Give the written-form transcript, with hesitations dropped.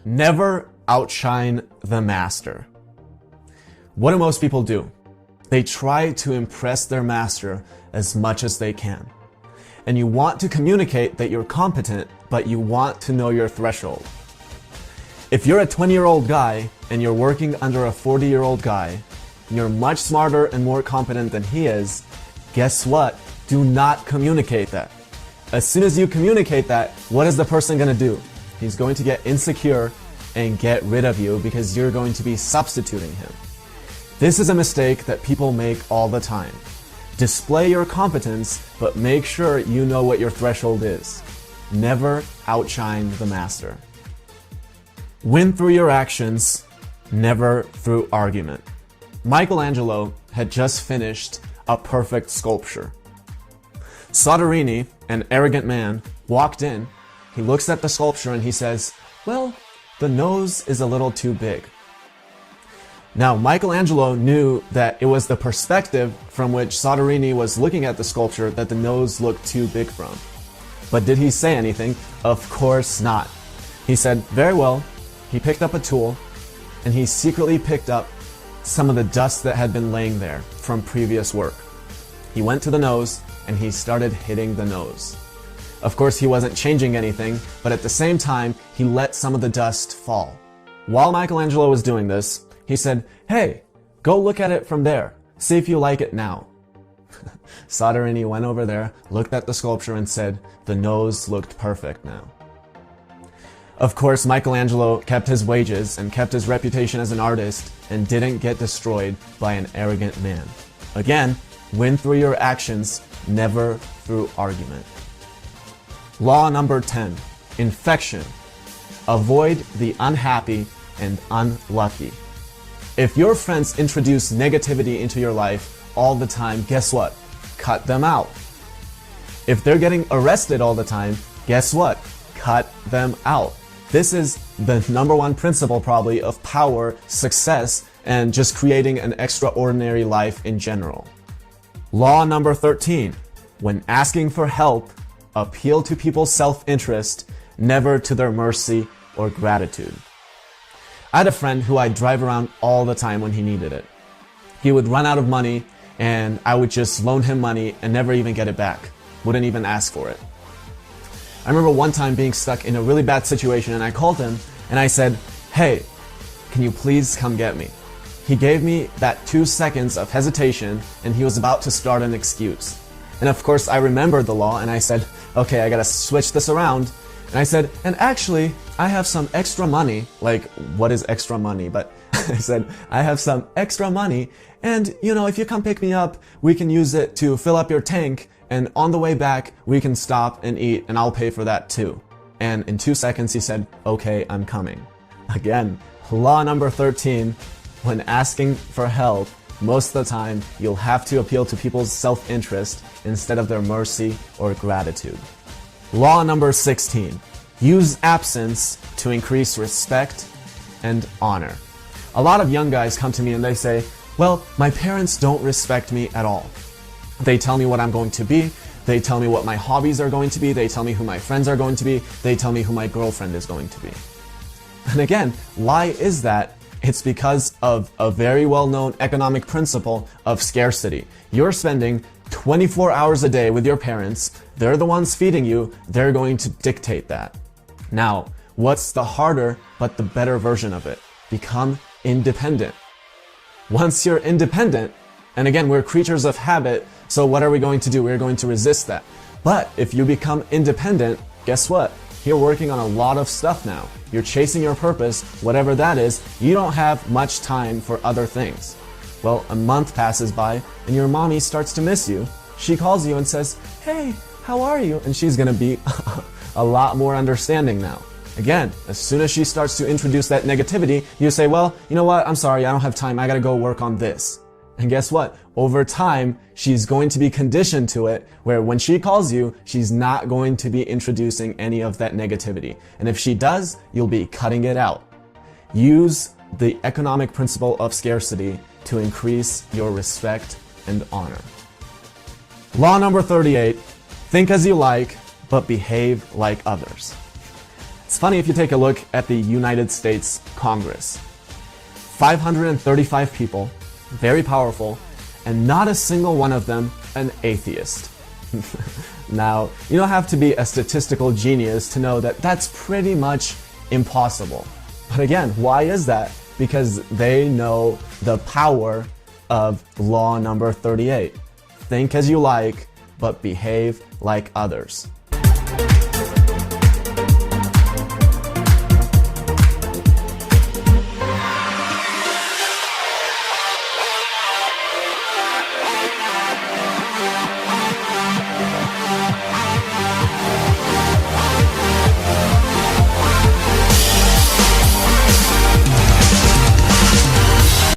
Never outshine the master. What do most people do? They try to impress their master as much as they can. And you want to communicate that you're competent, but you want to know your threshold. If you're a 20-year-old guy and you're working under a 40-year-old guy, and you're much smarter and more competent than he is, guess what? Do not communicate that. As soon as you communicate that, what is the person going to do? He's going to get insecure and get rid of you because you're going to be substituting him. This is a mistake that people make all the time. Display your competence, but make sure you know what your threshold is. Never outshine the master. Win through your actions, never through argument. Michelangelo had just finished a perfect sculpture. Soderini, an arrogant man, walked in. He looks at the sculpture and he says, "Well, the nose is a little too big." Now, Michelangelo knew that it was the perspective from which Soderini was looking at the sculpture that the nose looked too big from. But did he say anything? Of course not. He said, very well. He picked up a tool and he secretly picked up some of the dust that had been laying there from previous work. He went to the nose and he started hitting the nose. Of course, he wasn't changing anything, but at the same time, he let some of the dust fall. While Michelangelo was doing this, he said, "Hey, go look at it from there. See if you like it now." Soderini went over there, looked at the sculpture and said, "The nose looked perfect now." Of course, Michelangelo kept his wages and kept his reputation as an artist and didn't get destroyed by an arrogant man. Again, win through your actions, never through argument. Law number 10, infection. Avoid the unhappy and unlucky. If your friends introduce negativity into your life all the time, guess what? Cut them out. If they're getting arrested all the time, guess what? Cut them out. This is the number one principle probably of power, success, and just creating an extraordinary life in general. Law number 13, when asking for help, appeal to people's self-interest, never to their mercy or gratitude. I had a friend who I'd drive around all the time when he needed it. He would run out of money and I would just loan him money and never even get it back. Wouldn't even ask for it. I remember one time being stuck in a really bad situation and I called him and I said, "Hey, can you please come get me?" He gave me that 2 seconds of hesitation and he was about to start an excuse. And of course I remembered the law and I said, okay, I gotta switch this around. And I said, and actually, I have some extra money. Like, what is extra money? But I said, I have some extra money. And, if you come pick me up, we can use it to fill up your tank. And on the way back, we can stop and eat and I'll pay for that too. And in 2 seconds, he said, okay, I'm coming. Again, law number 13, when asking for help, most of the time, you'll have to appeal to people's self-interest instead of their mercy or gratitude. Law number 16, use absence to increase respect and honor. A lot of young guys come to me and they say, well, my parents don't respect me at all. They tell me what I'm going to be. They tell me what my hobbies are going to be. They tell me who my friends are going to be. They tell me who my girlfriend is going to be. And again, why is that? It's because of a very well-known economic principle of scarcity. You're spending 24 hours a day with your parents. They're the ones feeding you. They're going to dictate that. Now, what's the harder but the better version of it? Become independent. Once you're independent, and again, we're creatures of habit, so what are we going to do? We're going to resist that. But if you become independent, guess what? You're working on a lot of stuff now. You're chasing your purpose, whatever that is. You don't have much time for other things. Well, a month passes by and your mommy starts to miss you. She calls you and says, hey, how are you? And she's gonna be a lot more understanding now. Again, as soon as she starts to introduce that negativity, you say, well, you know what? I'm sorry, I don't have time. I gotta go work on this. And guess what? Over time, she's going to be conditioned to it, where when she calls you, she's not going to be introducing any of that negativity. And if she does, you'll be cutting it out. Use the economic principle of scarcity to increase your respect and honor. Law number 38, think as you like, but behave like others. It's funny if you take a look at the United States Congress. 535 people, very powerful, and not a single one of them an atheist. Now, you don't have to be a statistical genius to know that that's pretty much impossible. But again, why is that? Because they know the power of law number 38. Think as you like, but behave like others.